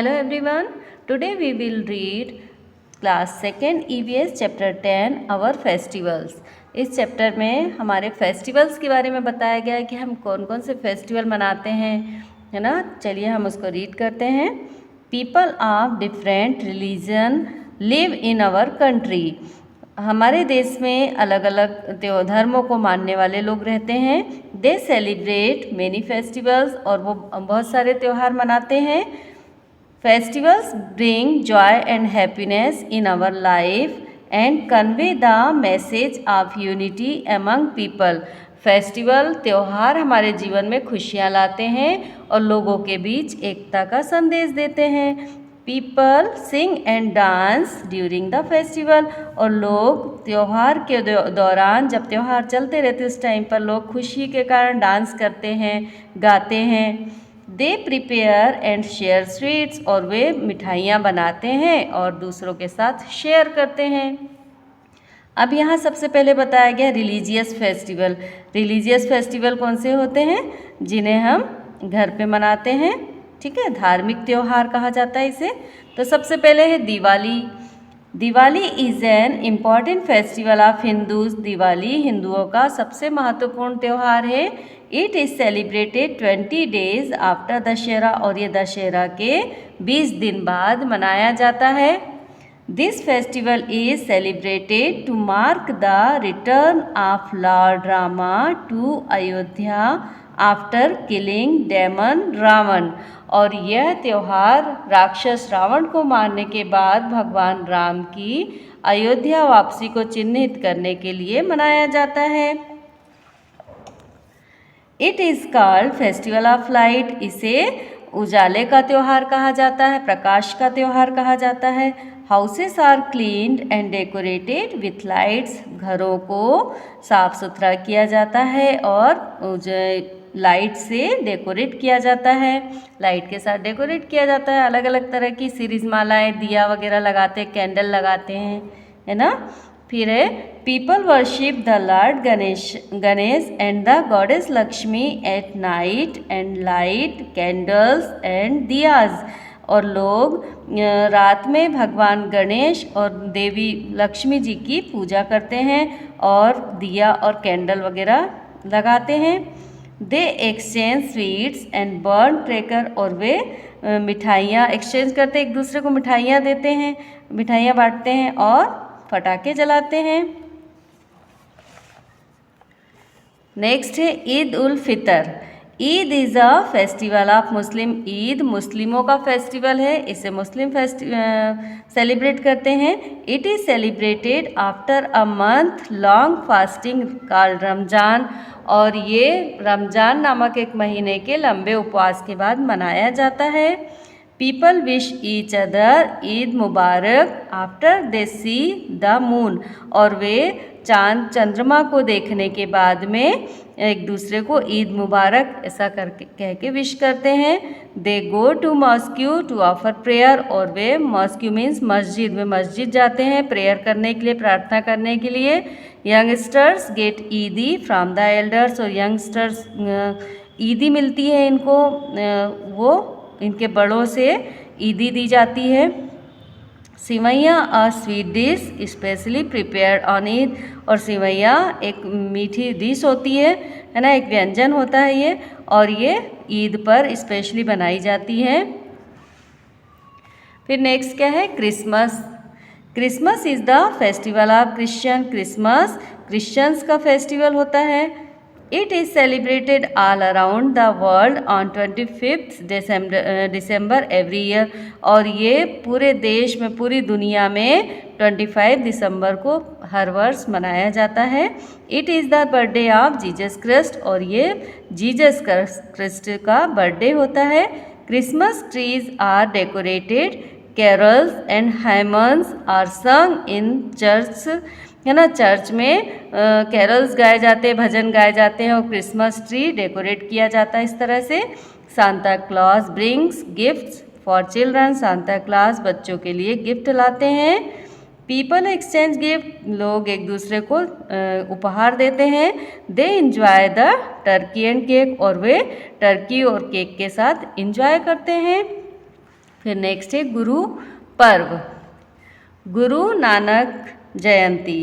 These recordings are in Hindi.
Hello everyone. Today we will read class 2nd EVS chapter 10 our festivals. इस चैप्टर में हमारे फेस्टिवल्स के बारे में बताया गया है कि हम कौन कौन से फेस्टिवल मनाते हैं, है ना। चलिए हम उसको रीड करते हैं। People of different religion live in our country. हमारे देश में अलग अलग धर्मों को मानने वाले लोग रहते हैं। दे सेलिब्रेट मेनी फेस्टिवल्स, और वो बहुत सारे त्यौहार मनाते हैं। Festivals bring joy and happiness in our life and convey the message of unity among people. Festival त्यौहार हमारे जीवन में खुशियाँ लाते हैं और लोगों के बीच एकता का संदेश देते हैं। People sing and dance during the festival, और लोग त्यौहार के दौरान, जब त्यौहार चलते रहते उस टाइम पर लोग खुशी के कारण डांस करते हैं, गाते हैं। They prepare and share sweets, और वे मिठाइयाँ बनाते हैं और दूसरों के साथ शेयर करते हैं। अब यहाँ सबसे पहले बताया गया रिलीजियस फेस्टिवल। रिलीजियस फेस्टिवल कौन से होते हैं? जिन्हें हम घर पे मनाते हैं, ठीक है, धार्मिक त्यौहार कहा जाता है इसे। तो सबसे पहले है Diwali. Diwali is an important festival of Hindus. Diwali हिंदुओं का सबसे महत्वपूर्ण त्यौहार है। It is celebrated 20 days after Dussehra, और ये दशहरा के 20 दिन बाद मनाया जाता है। This festival is celebrated to mark the return of lord Rama to Ayodhya after killing demon Ravan, और यह त्यौहार राक्षस रावण को मारने के बाद भगवान राम की अयोध्या वापसी को चिन्हित करने के लिए मनाया जाता है। It is called festival of light. इसे उजाले का त्यौहार कहा जाता है, प्रकाश का त्यौहार कहा जाता है। Houses are cleaned and decorated with lights. घरों को साफ सुथरा किया जाता है और लाइट से डेकोरेट किया जाता है। लाइट के साथ डेकोरेट किया जाता है। अलग अलग तरह की सीरीज मालाएँ, दिया वगैरह लगाते हैं, कैंडल लगाते हैं, है ना। फिर है people worship the lord Ganesh and the goddess Lakshmi at night and light candles and diyas, और लोग रात में भगवान गणेश और देवी लक्ष्मी जी की पूजा करते हैं और दिया और कैंडल वगैरह लगाते हैं। दे exchange sweets and burn cracker, और वे मिठाइयाँ एक्सचेंज करते हैं, एक दूसरे को मिठाइयाँ देते हैं, मिठाइयाँ बांटते हैं और पटाखे जलाते हैं। नेक्स्ट है Eid ul Fitr. Eid is a festival of Muslim. Eid मुस्लिमों का फेस्टिवल है, इसे मुस्लिम सेलिब्रेट करते हैं। It is celebrated after a month long fasting called Ramzan, और ये रमज़ान नामक एक महीने के लंबे उपवास के बाद मनाया जाता है। People wish each other Eid Mubarak after they see the moon, और वे चांद चंद्रमा को देखने के बाद में एक दूसरे को ईद मुबारक ऐसा करके कह के विश करते हैं। They go to mosque to offer prayer, और वे मॉस्क्यू मीन्स मस्जिद, वे मस्जिद जाते हैं प्रेयर करने के लिए, प्रार्थना करने के लिए। यंगस्टर्स गेट ईदी फ्रॉम द एल्डर्स, और यंगस्टर्स ईदी मिलती है इनको, वो इनके बड़ों से ईदी दी जाती है। Seviyan a sweet dish specially prepared on Eid, और सिवैयाँ एक मीठी डिश होती है ना, एक व्यंजन होता है ये, और ये ईद पर स्पेशली बनाई जाती है। फिर नेक्स्ट क्या है? Christmas. Christmas is the festival of Christian. Christmas Christians का फेस्टिवल होता है। It is celebrated all around the world on 25 December every year, और ये पूरे देश में, पूरी दुनिया में 25 दिसंबर को हर वर्ष मनाया जाता है। It is the birthday of Jesus Christ, और ये जीसस क्राइस्ट का बर्थडे होता है। Christmas trees are decorated, carols and hymns are sung in church, है ना। चर्च में कैरल्स गाए जाते हैं, भजन गाए जाते हैं, और क्रिसमस ट्री डेकोरेट किया जाता है इस तरह से। Santa Claus brings gifts for children. Santa Claus बच्चों के लिए गिफ्ट लाते हैं। पीपल एक्सचेंज गिफ्ट, लोग एक दूसरे को उपहार देते हैं। They enjoy the Turkey and cake, और वे टर्की और केक के साथ इंजॉय करते हैं। फिर नेक्स्ट है गुरु पर्व, गुरु नानक जयंती।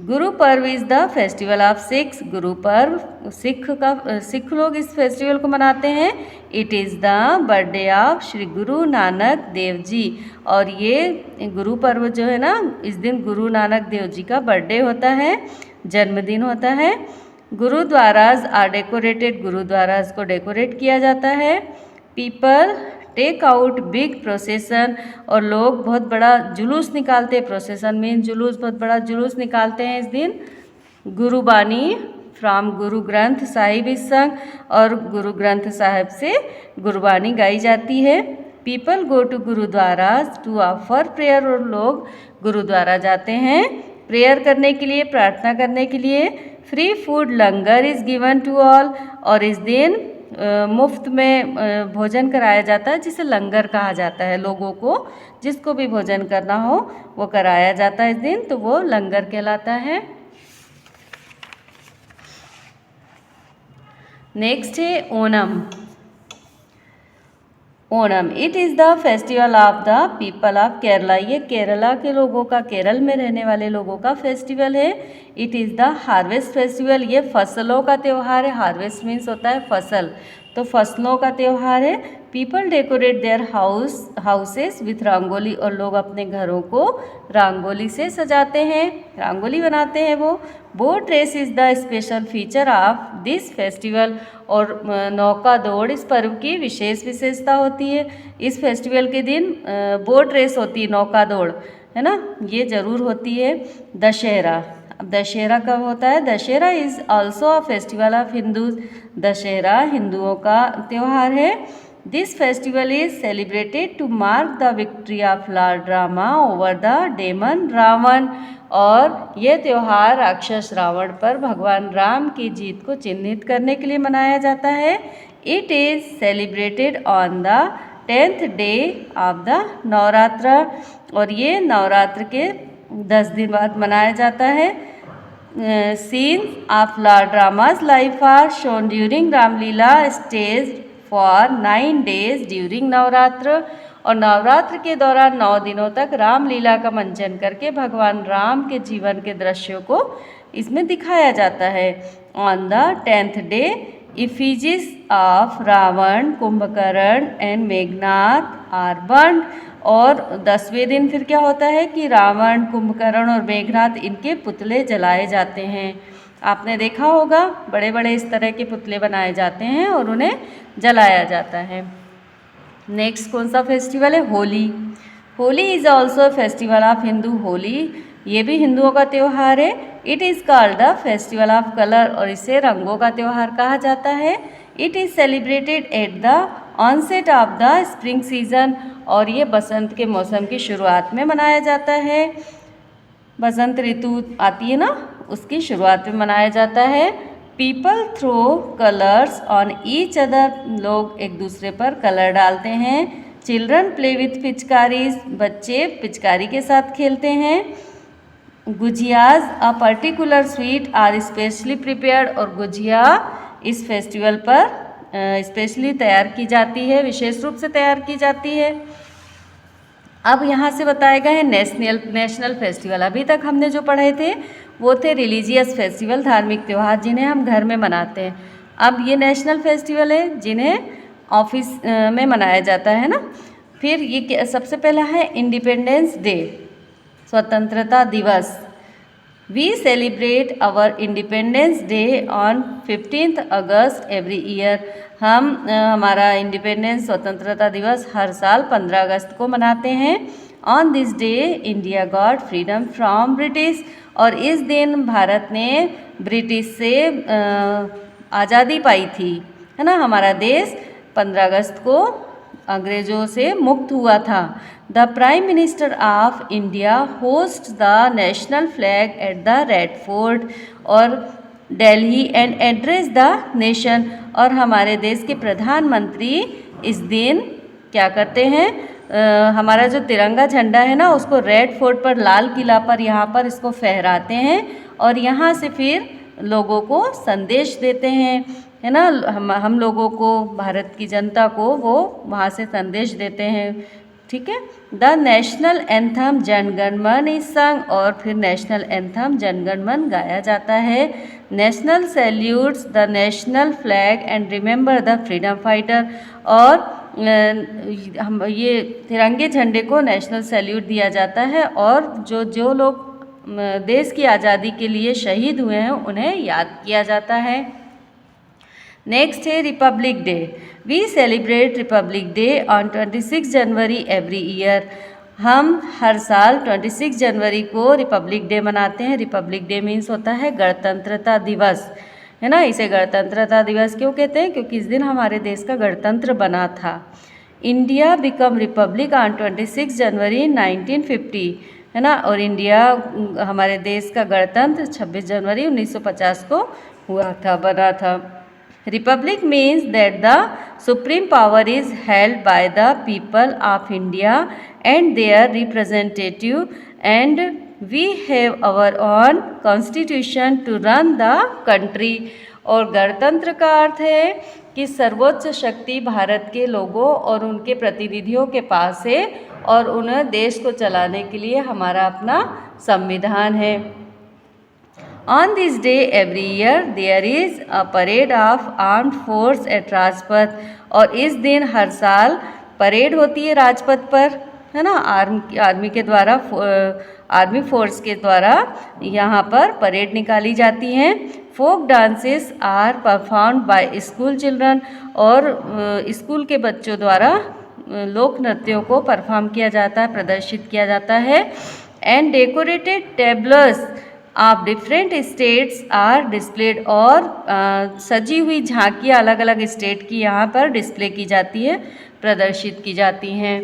Guru Parv is the festival of Sikhs. Guru Parv Sikh लोग इस फेस्टिवल को मनाते हैं। It is the birthday of Shri Guru Nanak Dev ji. और ये गुरु पर्व जो है ना, इस दिन गुरु नानक देव जी का बर्थडे होता है, जन्मदिन होता है। गुरुद्वाराज आर डेकोरेटेड, गुरुद्वाराज को डेकोरेट किया जाता है। People take out big procession, और लोग बहुत बड़ा जुलूस निकालते हैं। प्रोसेसन मीन जुलूस, बहुत बड़ा जुलूस निकालते हैं इस दिन। गुरुबानी फ्रॉम गुरु ग्रंथ साहिब इस संग, और गुरु ग्रंथ साहिब से गुरुबानी गाई जाती है। People go to gurdwaras to offer prayer, और लोग गुरुद्वारा जाते हैं प्रेयर करने के लिए, प्रार्थना करने के लिए। Free food langar is given to all, और इस दिन मुफ्त में भोजन कराया जाता है, जिसे लंगर कहा जाता है। लोगों को जिसको भी भोजन करना हो वो कराया जाता है इस दिन, तो वो लंगर कहलाता है। नेक्स्ट है Onam. Onam it is the festival of the people of Kerala. ये केरला के लोगों का, केरल में रहने वाले लोगों का फेस्टिवल है। It is the harvest festival. ये फसलों का त्यौहार है। हार्वेस्ट मीन्स होता है फसल, तो फसलों का त्यौहार है। People decorate their houses with rangoli, और लोग अपने घरों को रंगोली से सजाते हैं, रंगोली बनाते हैं वो। Boat race is the special feature of this festival, और नौका दौड़ इस पर्व की विशेष विशेषता होती है। इस फेस्टिवल के दिन बोट रेस होती है, नौका दौड़, है ना, ये ज़रूर होती है। दशहरा, अब दशहरा कब होता है? Dussehra is also a festival of Hindus. Dussehra हिंदुओं का त्यौहार है। This festival is celebrated to mark the victory of lord Rama over the demon Ravan, और ये त्यौहार राक्षस रावण पर भगवान राम की जीत को चिन्हित करने के लिए मनाया जाता है। It is celebrated on the 10th day of the Navratra, और ये नवरात्र के 10 दिन बाद मनाया जाता है। Scene of lord Rama's life are shown during Ramlila stage for 9 days during Navratra, और नवरात्र के दौरान 9 दिनों तक रामलीला का मंचन करके भगवान राम के जीवन के दृश्यों को इसमें दिखाया जाता है। On the 10th day effigies of Ravan, Kumbhkaran and Meghnath are burned, और 10वें दिन फिर क्या होता है कि रावण, कुंभकर्ण और मेघनाथ, इनके पुतले जलाए जाते हैं। आपने देखा होगा बड़े बड़े इस तरह के पुतले बनाए जाते हैं और उन्हें जलाया जाता है। नेक्स्ट कौन सा फेस्टिवल है? Holi. Holi is also festival of Hindu. Holi ये भी हिंदुओं का त्यौहार है। It is called the festival of colour, और इसे रंगों का त्यौहार कहा जाता है। It is celebrated at the onset of the spring season, और ये बसंत के मौसम की शुरुआत में मनाया जाता है। बसंत ऋतु आती है ना, उसकी शुरुआत में मनाया जाता है। People throw colours on each other, लोग एक दूसरे पर कलर डालते हैं। चिल्ड्रन प्ले विथ पिचकारीज, बच्चे पिचकारी के साथ खेलते हैं। Gujiyas a particular sweet are specially prepared, और गुजिया इस फेस्टिवल पर स्पेशली तैयार की जाती है, विशेष रूप से तैयार की जाती है। अब यहाँ से बताया गया है नेशनल फेस्टिवल। अभी तक हमने जो पढ़े थे वो थे रिलीजियस फेस्टिवल, धार्मिक त्यौहार जिन्हें हम घर में मनाते हैं। अब ये नेशनल फेस्टिवल है जिन्हें ऑफिस में मनाया जाता है ना। फिर ये सबसे पहला है इंडिपेंडेंस डे, स्वतंत्रता दिवस। We celebrate our independence day on 15th August every year. हम हमारा इंडिपेंडेंस स्वतंत्रता दिवस हर साल 15 अगस्त को मनाते हैं। On this day India got freedom from British, और इस दिन भारत ने ब्रिटिश से आज़ादी पाई थी, है ना। हमारा देश 15 अगस्त को अंग्रेज़ों से मुक्त हुआ था। The prime minister of India host the national flag at the Red Fort और Delhi and address the nation, और हमारे देश के प्रधानमंत्री इस दिन क्या करते हैं, हमारा जो तिरंगा झंडा है ना उसको रेड फोर्ट पर, लाल किला पर, यहाँ पर इसको फहराते हैं और यहाँ से फिर लोगों को संदेश देते हैं, है ना। हम लोगों को, भारत की जनता को वो वहाँ से संदेश देते हैं। ठीक है। The national anthem Jana Gana मन इज संग, और फिर नेशनल एंथम जन गण मन गाया जाता है। National salutes the national flag and remember the freedom fighter, और हम ये तिरंगे झंडे को नेशनल सैल्यूट दिया जाता है, और जो जो लोग देश की आज़ादी के लिए शहीद हुए हैं उन्हें याद किया जाता है। नेक्स्ट है republic day. We celebrate republic day on 26 January every year. हम हर साल 26 जनवरी को रिपब्लिक डे मनाते हैं। रिपब्लिक डे मीन्स होता है गणतंत्रता दिवस, है ना। इसे गणतंत्रता दिवस क्यों कहते हैं? क्योंकि इस दिन हमारे देश का गणतंत्र बना था। इंडिया बिकम रिपब्लिक ऑन 26 जनवरी 1950, है ना। और इंडिया हमारे देश का गणतंत्र 26 जनवरी 1950 को हुआ था, बना था। Republic means that the supreme power is held by the people of India and their representative, and we have our own constitution to run the country। और गणतंत्र का अर्थ है कि सर्वोच्च शक्ति भारत के लोगों और उनके प्रतिनिधियों के पास है, और उन्हें देश को चलाने के लिए हमारा अपना संविधान है। On this day every year there is a parade of armed force at Rajpath, और इस दिन हर साल परेड होती है राजपथ पर, है ना। आर्मी के द्वारा, आर्मी फोर्स के द्वारा यहाँ पर परेड निकाली जाती हैं। Folk dances are performed by school children, और स्कूल के बच्चों द्वारा लोक नृत्यों को परफॉर्म किया जाता है, प्रदर्शित किया जाता है। And decorated tables of different states are displayed, और सजी हुई झांकियाँ अलग अलग स्टेट की यहाँ पर डिस्प्ले की जाती है, प्रदर्शित की जाती हैं।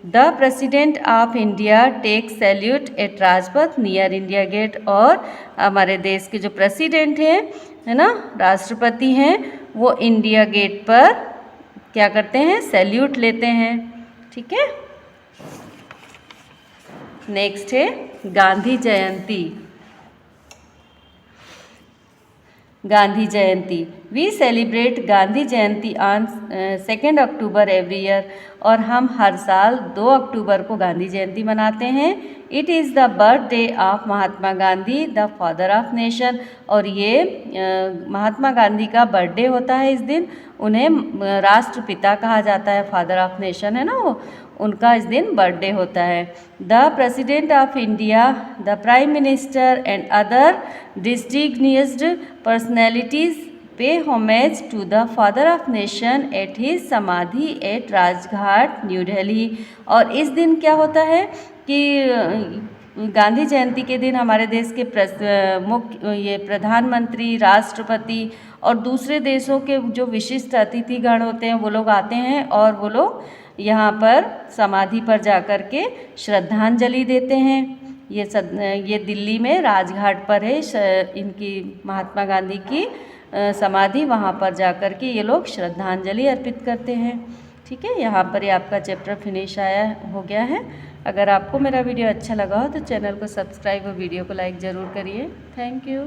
The president of India take salute at Rajpath near India Gate, और हमारे देश के जो प्रेसिडेंट हैं, है ना, राष्ट्रपति हैं, वो इंडिया गेट पर क्या करते हैं? सैल्यूट लेते हैं। ठीक है। नेक्स्ट है Gandhi Jayanti. Gandhi Jayanti. We celebrate Gandhi Jayanti on 2 October every year, और हम हर साल 2 अक्टूबर को गांधी जयंती मनाते हैं। It is the birthday of Mahatma Gandhi the father of nation, और ये महात्मा गांधी का बर्थडे होता है इस दिन। उन्हें राष्ट्रपिता कहा जाता है, फादर ऑफ नेशन है ना वो, उनका इस दिन बर्थडे होता है। The president of India, the prime minister and other distinguished personalities pay homage to the father of nation at his samadhi at Rajghat New Delhi. और इस दिन क्या होता है कि गांधी जयंती के दिन हमारे देश के मुख्य प्रधानमंत्री, राष्ट्रपति और दूसरे देशों के जो विशिष्ट अतिथिगण होते हैं वो लोग आते हैं, और वो लोग यहाँ पर समाधि पर जाकर के श्रद्धांजलि देते हैं। ये दिल्ली में राजघाट पर है इनकी, महात्मा गांधी की समाधि, वहाँ पर जाकर के ये लोग श्रद्धांजलि अर्पित करते हैं। ठीक है। यहाँ पर ये आपका चैप्टर फिनिश हो गया है। अगर आपको मेरा वीडियो अच्छा लगा हो तो चैनल को सब्सक्राइब और वीडियो को लाइक ज़रूर करिए। Thank you.